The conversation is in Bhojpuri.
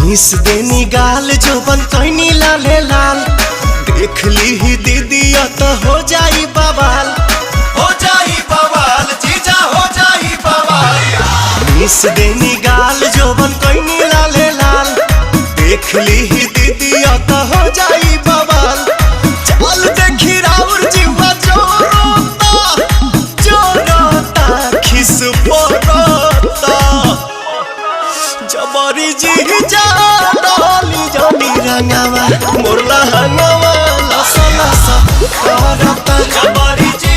मिस देनी गाल जोबन कैनी लाले लाल देख ली ही दीदी तो हो जाई बवाल, हो जाई बवाल जीजा हो जाई बवाल। मिस देनी गाल जोबन कैनी लाले लाल देख ली ही दीदी तो हो जाई बवाल। चल देखी राउर जीवा जोरोता खिस पोरोता जबरी जी जा डाली जानी रंगावा मोरला हंगावा लसा लसा करता जबरी जी